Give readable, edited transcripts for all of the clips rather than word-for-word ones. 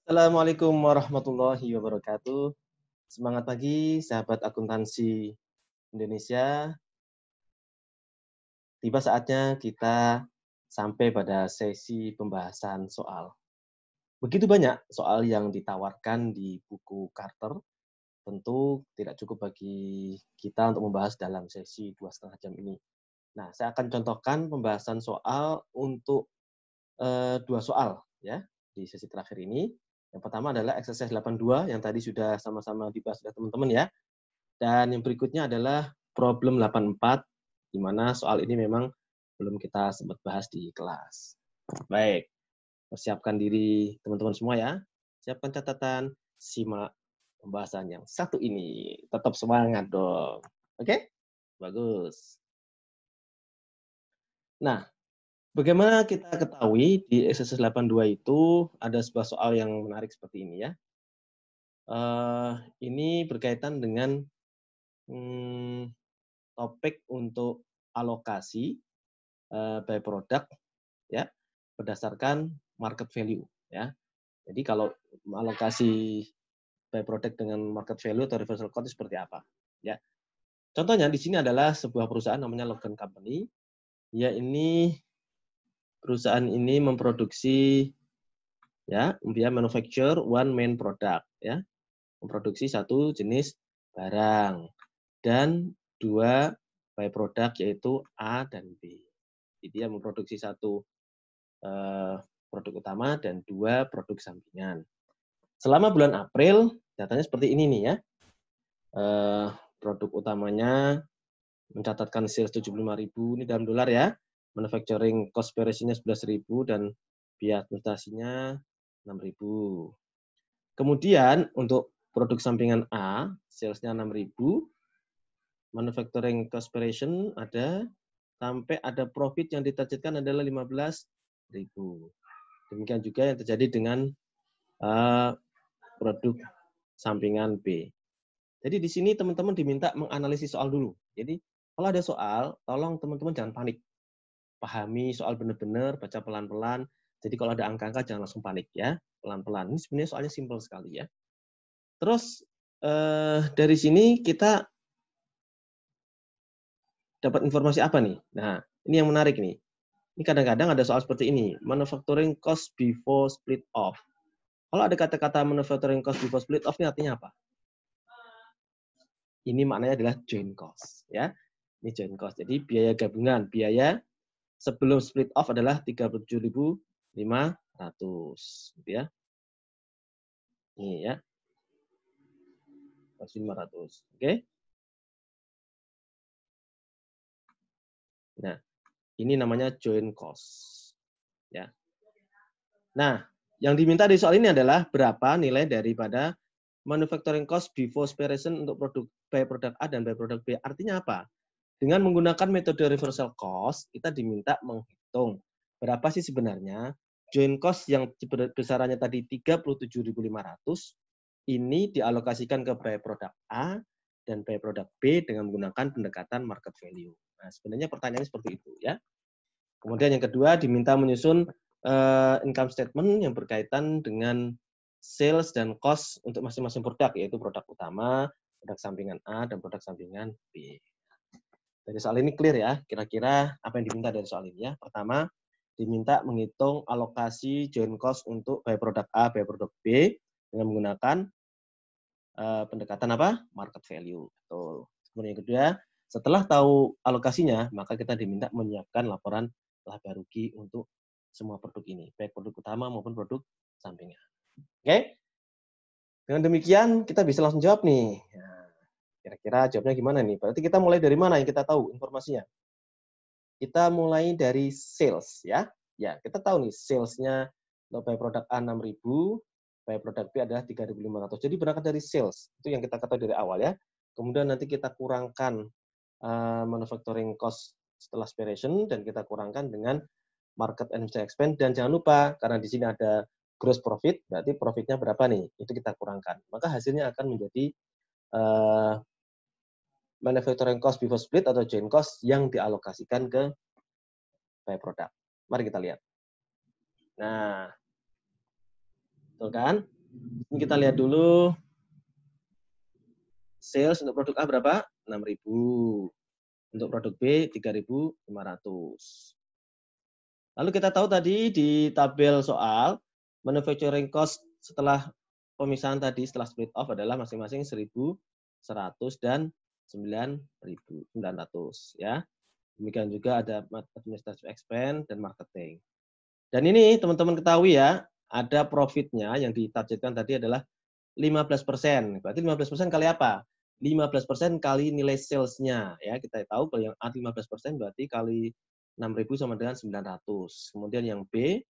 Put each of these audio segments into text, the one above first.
Assalamualaikum warahmatullahi wabarakatuh. Semangat pagi, sahabat akuntansi Indonesia. Tiba saatnya kita sampai pada sesi pembahasan soal. Begitu banyak soal yang ditawarkan di buku Carter, tentu tidak cukup bagi kita untuk membahas dalam sesi 2,5 jam ini. Nah, saya akan contohkan pembahasan soal untuk 2 soal ya di sesi terakhir ini. Yang pertama adalah exercise 82 yang tadi sudah sama-sama dibahas oleh teman-teman ya. Dan yang berikutnya adalah problem 84, di mana soal ini memang belum kita sempat bahas di kelas. Baik, persiapkan diri teman-teman semua ya. Siapkan catatan, simak pembahasan yang satu ini. Tetap semangat dong. Oke? Bagus. Nah, bagaimana kita ketahui di exercise 82 itu ada sebuah soal yang menarik seperti ini ya. Ini berkaitan dengan topik untuk alokasi by product ya berdasarkan market value ya. Jadi kalau alokasi by product dengan market value atau reversal cost seperti apa ya. Contohnya di sini adalah sebuah perusahaan namanya Logan Company. Ya ini perusahaan ini memproduksi ya, dia manufacture one main product ya. Memproduksi satu jenis barang dan dua by product yaitu A dan B. Jadi dia memproduksi satu produk utama dan dua produk sampingan. Selama bulan April, datanya seperti ini nih ya. Produk utamanya mencatatkan sales 75.000 ini dalam dolar ya. Manufacturing cost per ratio-nya 11.000 dan biaya administrasinya 6.000. Kemudian untuk produk sampingan A, sales-nya 6.000, manufacturing cost per ratio ada, sampai ada profit yang ditargetkan adalah 15.000. Demikian juga yang terjadi dengan produk sampingan B. Jadi di sini teman-teman diminta menganalisis soal dulu. Jadi kalau ada soal, tolong teman-teman jangan panik. Pahami soal benar-benar, baca pelan-pelan. Jadi kalau ada angka-angka jangan langsung panik ya, pelan-pelan. Ini sebenarnya soalnya simpel sekali ya. Terus dari sini kita dapat informasi apa nih? Nah, ini yang menarik nih. Ini kadang-kadang ada soal seperti ini, manufacturing cost before split off. Kalau ada kata-kata manufacturing cost before split off, ini artinya apa? Ini maknanya adalah joint cost ya. Ini joint cost. Jadi biaya gabungan, biaya sebelum split off adalah 37.500 gitu ya. Ini ya. 500. Oke. Nah, ini namanya joint cost. Ya. Nah, yang diminta di soal ini adalah berapa nilai daripada manufacturing cost before separation untuk produk by product A dan by product B. Artinya apa? Dengan menggunakan metode reversal cost, kita diminta menghitung berapa sih sebenarnya joint cost yang besarannya tadi 37.500 ini dialokasikan ke by product A dan by product B dengan menggunakan pendekatan market value. Nah, sebenarnya pertanyaannya seperti itu ya. Kemudian yang kedua diminta menyusun income statement yang berkaitan dengan sales dan cost untuk masing-masing produk, yaitu produk utama, produk sampingan A, dan produk sampingan B. Dari soal ini clear ya, kira-kira apa yang diminta dari soal ini ya. Pertama, diminta menghitung alokasi joint cost untuk by produk A, by produk B dengan menggunakan pendekatan apa? Market value. Betul. Kemudian yang kedua, setelah tahu alokasinya, maka kita diminta menyiapkan laporan laba rugi untuk semua produk ini, baik produk utama maupun produk sampingan. Oke? Dengan demikian, kita bisa langsung jawab nih. Nah, kira-kira jawabnya gimana nih? Berarti kita mulai dari mana yang kita tahu informasinya? Kita mulai dari sales ya. Ya, kita tahu nih sales-nya by produk A 6.000, by produk B adalah 3.500. Jadi berangkat dari sales. Itu yang kita ketahui dari awal ya. Kemudian nanti kita kurangkan manufacturing cost setelah separation dan kita kurangkan dengan market and expense, dan jangan lupa karena di sini ada gross profit, berarti profitnya berapa nih? Itu kita kurangkan. Maka hasilnya akan menjadi manufacturing cost before split atau joint cost yang dialokasikan ke by product. Mari kita lihat. Nah, betul kan? Ini kita lihat dulu sales untuk produk A berapa? 6.000. Untuk produk B 3.500. Lalu kita tahu tadi di tabel soal manufacturing cost setelah pemisahan tadi setelah split off adalah masing-masing 1.100 dan 9.900 ya. Demikian juga ada administrative expense dan marketing. Dan ini teman-teman ketahui ya, ada profitnya yang ditargetkan tadi adalah 15%. Berarti 15% kali apa? 15% kali nilai sales-nya ya. Kita tahu kalau yang A 15% berarti kali 6.000 sama dengan 900. Kemudian yang B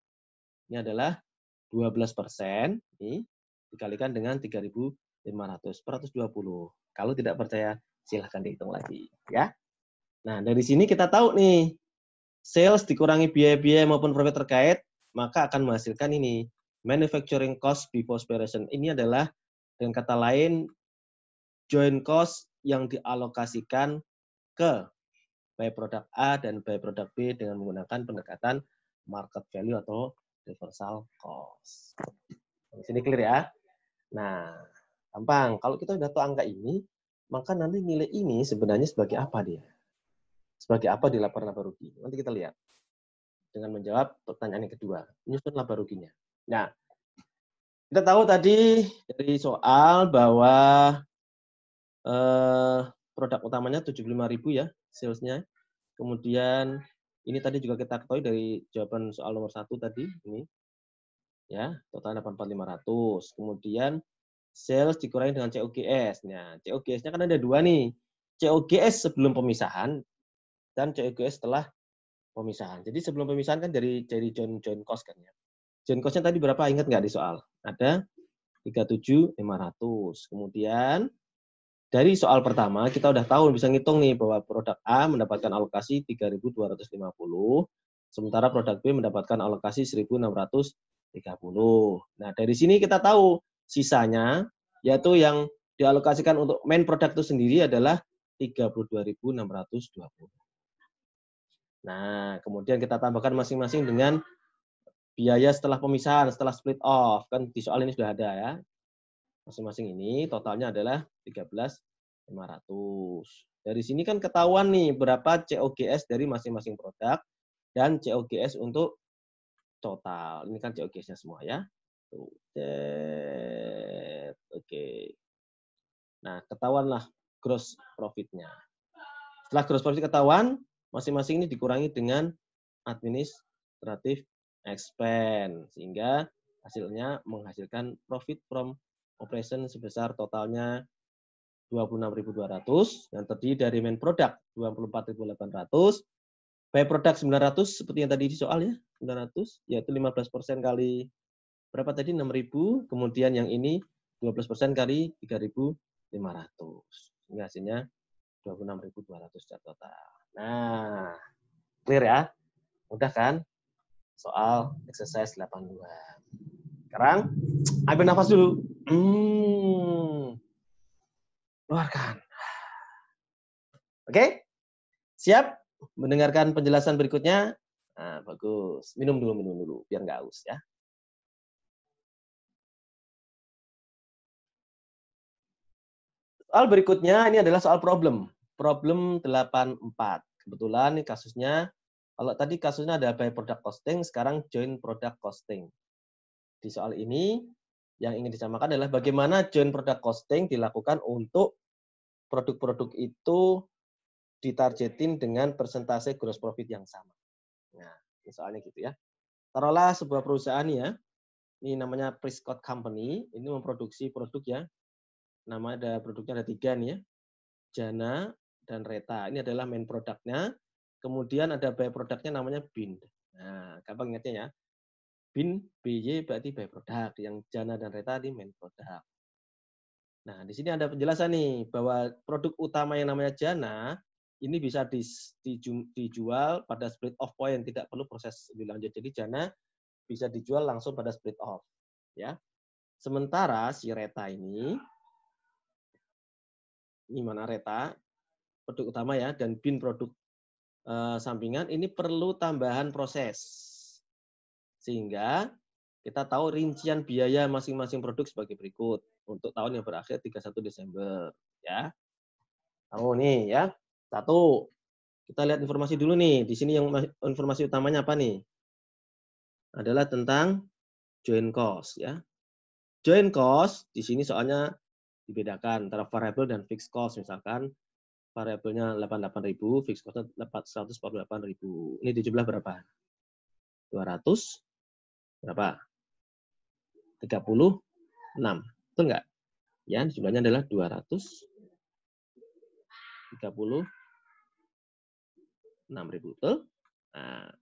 ini adalah 12%, ini dikalikan dengan 3.500, 420. Kalau tidak percaya silahkan dihitung lagi ya. Nah, dari sini kita tahu nih, sales dikurangi biaya-biaya maupun profit terkait, maka akan menghasilkan ini, manufacturing cost before operation. Ini adalah dengan kata lain joint cost yang dialokasikan ke by produk A dan by produk B dengan menggunakan pendekatan market value atau reversal cost. Di sini clear ya. Nah, gampang. Kalau kita sudah tahu angka ini, maka nanti nilai ini sebenarnya sebagai apa dia? Sebagai apa di laporan laba rugi? Nanti kita lihat dengan menjawab pertanyaan yang kedua, menyusun laba ruginya. Nah, kita tahu tadi dari soal bahwa produk utamanya 75.000 ya salesnya. Kemudian ini tadi juga kita ketahui dari jawaban soal nomor 1 tadi ini ya, total 84.500. Kemudian sales dikurangi dengan COGS. Nah, COGS-nya kan ada dua nih. COGS sebelum pemisahan dan COGS setelah pemisahan. Jadi sebelum pemisahan kan dari joint cost kan ya. Joint cost-nya tadi berapa? Ingat nggak di soal? Ada 37.500. Kemudian dari soal pertama kita udah tahu bisa ngitung nih bahwa produk A mendapatkan alokasi 3.250, sementara produk B mendapatkan alokasi 1.630. Nah, dari sini kita tahu sisanya yaitu yang dialokasikan untuk main produk itu sendiri adalah 32.620. Nah, kemudian kita tambahkan masing-masing dengan biaya setelah pemisahan, setelah split off. Kan di soal ini sudah ada ya. Masing-masing ini totalnya adalah 13.500. Dari sini kan ketahuan nih berapa COGS dari masing-masing produk dan COGS untuk total. Ini kan COGS-nya semua ya. Oke. Nah, ketahuanlah gross profit-nya. Setelah gross profit ketahuan, masing-masing ini dikurangi dengan administrative expense sehingga hasilnya menghasilkan profit from operation sebesar totalnya 26.200 yang terdiri dari main product 24.800, by product 900 seperti yang tadi di soal ya, 900 yaitu 15% kali berapa tadi 6.000, kemudian yang ini 12% kali 3.500. Sehingga hasilnya 26.200 total. Nah, clear ya? Mudah kan? Soal exercise 82. Sekarang ambil nafas dulu. Keluarkan. Oke? Siap mendengarkan penjelasan berikutnya? Nah, bagus. Minum dulu, biar nggak haus ya. Soal berikutnya ini adalah soal problem. Problem 84. Kebetulan nih kasusnya, kalau tadi kasusnya ada by product costing, sekarang joint product costing. Di soal ini, yang ingin disamakan adalah bagaimana joint product costing dilakukan untuk produk-produk itu ditargetin dengan persentase gross profit yang sama. Nah, soalnya gitu ya. Taruhlah sebuah perusahaan ya, ini namanya Prescott Company, ini memproduksi produk ya, produknya ada 3 nih ya, Jana dan Reta. Ini adalah main produknya. Kemudian ada by produknya namanya BIN. Nah, gampang ingatnya ya. BIN, BY berarti by product. Yang Jana dan Reta di main product. Nah, di sini ada penjelasan nih bahwa produk utama yang namanya Jana ini bisa dijual pada split off point, tidak perlu proses lebih lanjut. Jadi Jana bisa dijual langsung pada split off, ya. Sementara si Reta ini mana Reta produk utama ya dan BIN produk sampingan ini perlu tambahan proses. Sehingga Kita tahu rincian biaya masing-masing produk sebagai berikut untuk tahun yang berakhir 31 Desember, ya. Tahu nih ya. Satu, kita lihat informasi dulu nih. Di sini yang informasi utamanya apa nih? Adalah tentang joint cost ya. Joint cost di sini soalnya dibedakan antara variable dan fixed cost. Misalkan variabelnya 88.000, fixed cost-nya 148.000. Ini dijumlah berapa? 200 berapa? 36. Betul nggak? Ya, jumlahnya adalah 236.000. Betul? Nah,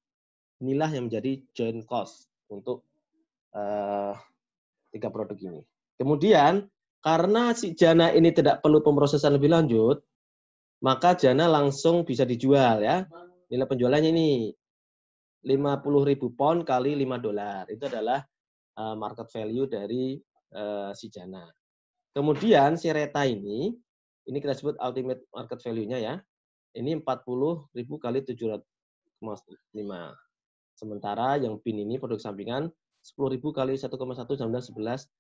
inilah yang menjadi joint cost untuk tiga produk ini. Kemudian, karena si Jana ini tidak perlu pemrosesan lebih lanjut, maka Jana langsung bisa dijual ya. Nilai penjualannya ini 50.000 pound kali $5. Itu adalah market value dari si Jana. Kemudian si Reta ini kita sebut ultimate market value-nya ya. Ini 40.000 kali 705. Sementara yang BIN ini produk sampingan 10.000 kali 1,1 sama 11.000.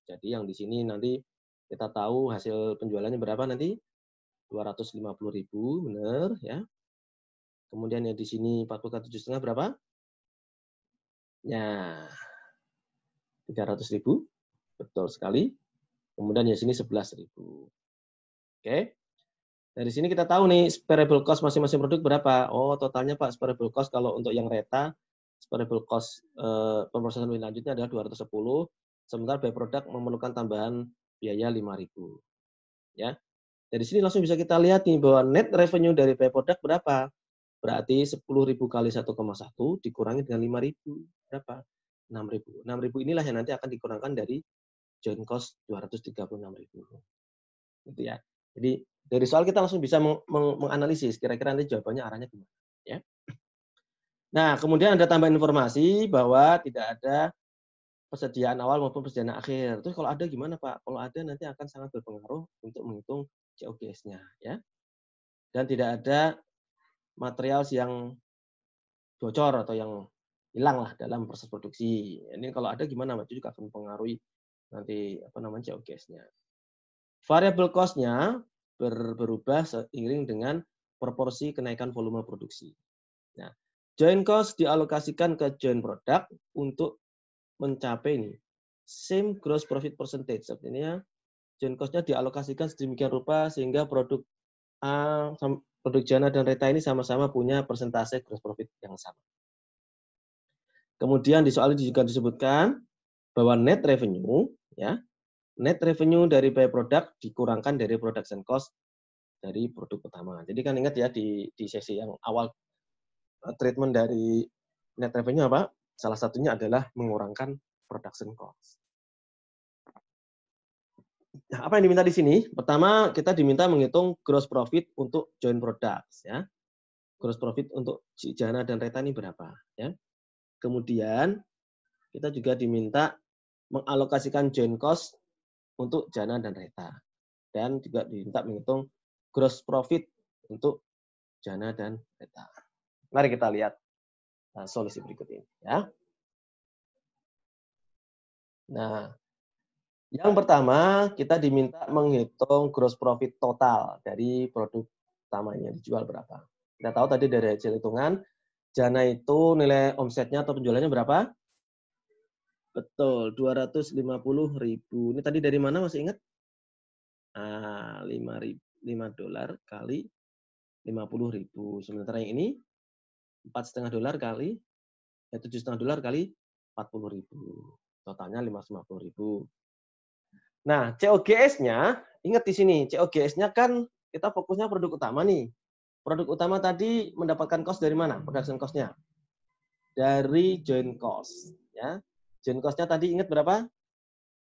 Jadi yang di sini nanti kita tahu hasil penjualannya berapa nanti? 250.000, benar ya. Kemudian yang di sini 40 kali 7,5 berapa? Ya, 300.000. Betul sekali. Kemudian yang sini 11.000. Oke. Dari sini kita tahu nih variable cost masing-masing produk berapa. Oh, totalnya Pak variable cost kalau untuk yang Reta variable cost pemrosesan lebih lanjutnya adalah 210, sementara by product memerlukan tambahan biaya 5.000. Ya. Dari sini langsung bisa kita lihat nih bahwa net revenue dari by product berapa? Berarti 10.000 kali 1,1 dikurangi dengan 5.000. Berapa? 6.000. 6.000 inilah yang nanti akan dikurangkan dari joint cost 236.000. Gitu ya. Jadi dari soal kita langsung bisa menganalisis kira-kira nanti jawabannya arahnya gimana. Ya. Nah, kemudian ada tambahan informasi bahwa tidak ada persediaan awal maupun persediaan akhir. Terus kalau ada gimana Pak? Kalau ada nanti akan sangat berpengaruh untuk menghitung COGS-nya. Ya. Dan tidak ada material yang bocor atau yang hilang lah dalam proses produksi. Ini kalau ada gimana Pak? Itu juga akan mempengaruhi nanti COGS-nya. Variable cost-nya berubah seiring dengan proporsi kenaikan volume produksi. Nah, joint cost dialokasikan ke joint product untuk mencapai ini same gross profit percentage. Artinya joint cost-nya dialokasikan sedemikian rupa sehingga produk A, produk Jana dan Reta ini sama-sama punya persentase gross profit yang sama. Kemudian di soal ini juga disebutkan bahwa net revenue ya, net revenue dari by product dikurangkan dari production cost dari produk utama. Jadi kan ingat ya di sesi yang awal treatment dari net revenue apa? Salah satunya adalah mengurangkan production cost. Nah, apa yang diminta di sini? Pertama, kita diminta menghitung gross profit untuk joint products ya. Gross profit untuk Jana dan Reta ini berapa ya. Kemudian kita juga diminta mengalokasikan joint cost untuk Jana dan Reta. Dan juga diminta menghitung gross profit untuk Jana dan Reta. Mari kita lihat solusi berikut ini ya. Nah, yang pertama kita diminta menghitung gross profit total dari produk utamanya dijual berapa. Kita tahu tadi dari hasil hitungan Jana itu nilai omsetnya atau penjualannya berapa? Betul, 250.000. Ini tadi dari mana masih ingat? $5 kali 50.000. Sementara yang ini $4,5 kali $7,5 kali 40.000. Totalnya 550.000. Nah, COGS-nya ingat di sini, COGS-nya kan kita fokusnya produk utama nih. Produk utama tadi mendapatkan cost dari mana? Production cost-nya. Dari joint cost, ya. Joint cost-nya tadi ingat berapa?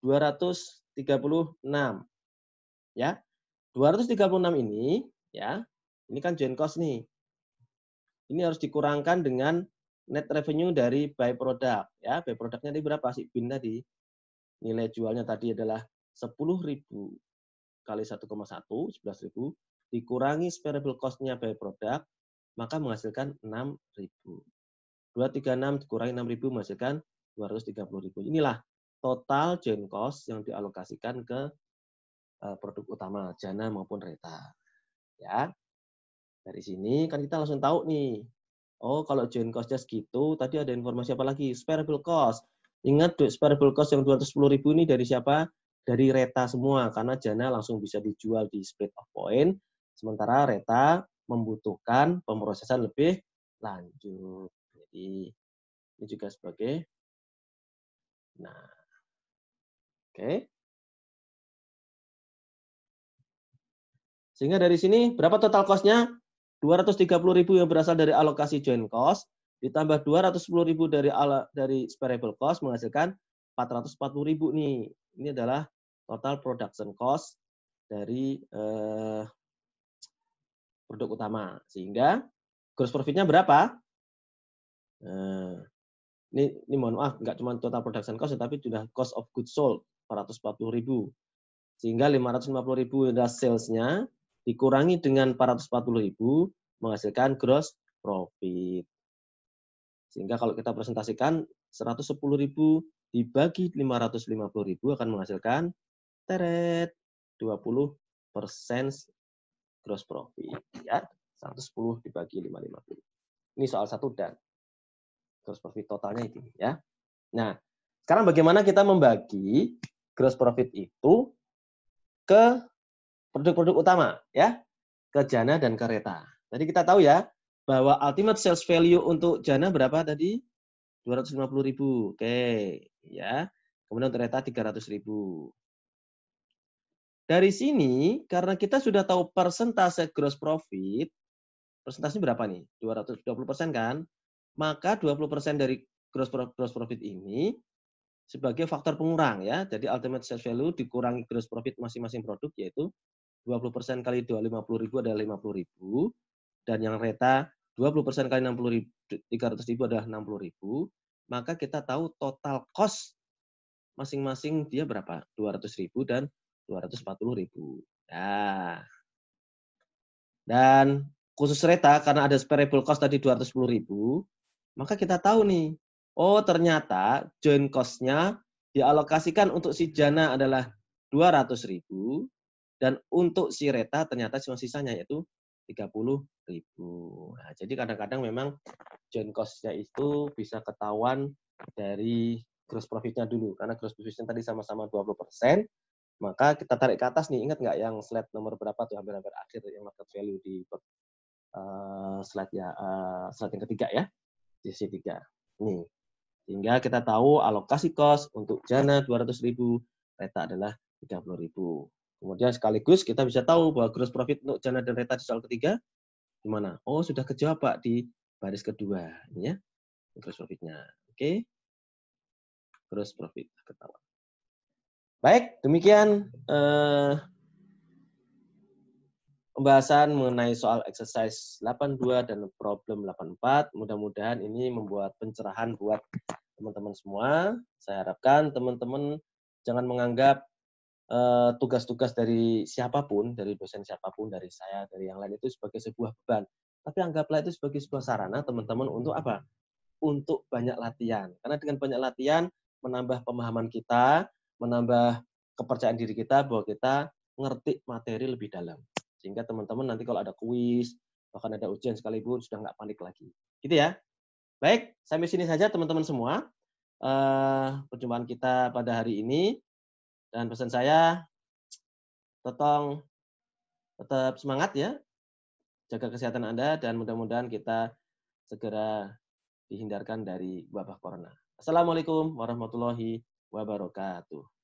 236. Ya. 236 ini ya. Ini kan joint cost nih. Ini harus dikurangkan dengan net revenue dari by product ya. By product-nya tadi berapa sih BIN tadi? Nilai jualnya tadi adalah 10.000 kali 1,1 11.000 dikurangi variable cost-nya by product maka menghasilkan 6.000. 236 dikurangi 6.000 menghasilkan 230.000. Inilah total joint cost yang dialokasikan ke produk utama, jana maupun reta. Ya. Dari sini kan kita langsung tahu nih. Oh, kalau joint cost-nya segitu, tadi ada informasi apa lagi? Sparable cost. Ingat, sparable cost yang 210.000 ini dari siapa? Dari reta semua, karena jana langsung bisa dijual di split of point, sementara reta membutuhkan pemrosesan lebih lanjut. Jadi, ini juga sebagai, nah, oke. Sehingga dari sini, berapa total cost-nya? 230.000 yang berasal dari alokasi joint cost, ditambah 210.000 dari sparable cost, menghasilkan 440.000 nih. Ini adalah total production cost dari produk utama. Sehingga gross profit-nya berapa? Ini mohon maaf, nggak cuma total production cost, tapi juga cost of goods sold, 440.000. Sehingga 550.000 adalah sales-nya, dikurangi dengan 440.000, menghasilkan gross profit. Sehingga kalau kita presentasikan 110.000 dibagi 550.000 akan menghasilkan 20% gross profit. Ya, 110 dibagi 550. Ini soal 1 dan gross profit totalnya itu ya. Nah, sekarang bagaimana kita membagi gross profit itu ke produk-produk utama ya, ke jana dan ke reta. Tadi kita tahu ya bahwa ultimate sales value untuk jana berapa tadi? 250.000. Oke, ya. Kemudian untuk reta 300.000. Dari sini karena kita sudah tahu persentase gross profit, persentasenya berapa nih? 220% kan? Maka 20% dari gross profit ini sebagai faktor pengurang ya. Jadi ultimate sales value dikurangi gross profit masing-masing produk, yaitu 20% kali 250.000 adalah 50.000, dan yang reta 20% kali 300.000 adalah 60.000, maka kita tahu total cost masing-masing dia berapa? 200.000 dan 240.000. Nah, dan khusus reta karena ada variable cost tadi 210.000, maka kita tahu nih, oh ternyata joint cost-nya dialokasikan untuk si jana adalah 200.000 dan untuk si reta ternyata cuma sisanya yaitu 30.000. Nah, jadi kadang-kadang memang joint cost-nya itu bisa ketahuan dari gross profit-nya dulu karena gross profit-nya tadi sama-sama 20%, maka kita tarik ke atas nih, ingat nggak yang slide nomor berapa tuh hampir-hampir akhir yang market value di slide yang ketiga ya, di sisi 3. Nih. Sehingga kita tahu alokasi cost untuk jana 200.000, reta adalah 30.000. Kemudian sekaligus kita bisa tahu bahwa gross profit untuk jana dan reta di soal ketiga gimana? Oh, sudah kejawab Pak di baris kedua ini ya. Gross profit-nya. Oke. Gross profit ketahuan. Baik, demikian pembahasan mengenai soal exercise 82 dan problem 84. Mudah-mudahan ini membuat pencerahan buat teman-teman semua. Saya harapkan teman-teman jangan menganggap tugas-tugas dari siapapun, dari dosen siapapun, dari saya, dari yang lain itu sebagai sebuah beban. Tapi anggaplah itu sebagai sebuah sarana teman-teman untuk apa? Untuk banyak latihan. Karena dengan banyak latihan menambah pemahaman kita, menambah kepercayaan diri kita bahwa kita ngerti materi lebih dalam. Sehingga teman-teman nanti kalau ada kuis, bahkan ada ujian sekalipun sudah nggak panik lagi. Gitu ya. Baik, sampai sini saja teman-teman semua. Perjumpaan kita pada hari ini. Dan pesan saya, tetap semangat ya. Jaga kesehatan Anda dan mudah-mudahan kita segera dihindarkan dari wabah corona. Assalamualaikum warahmatullahi wabarakatuh.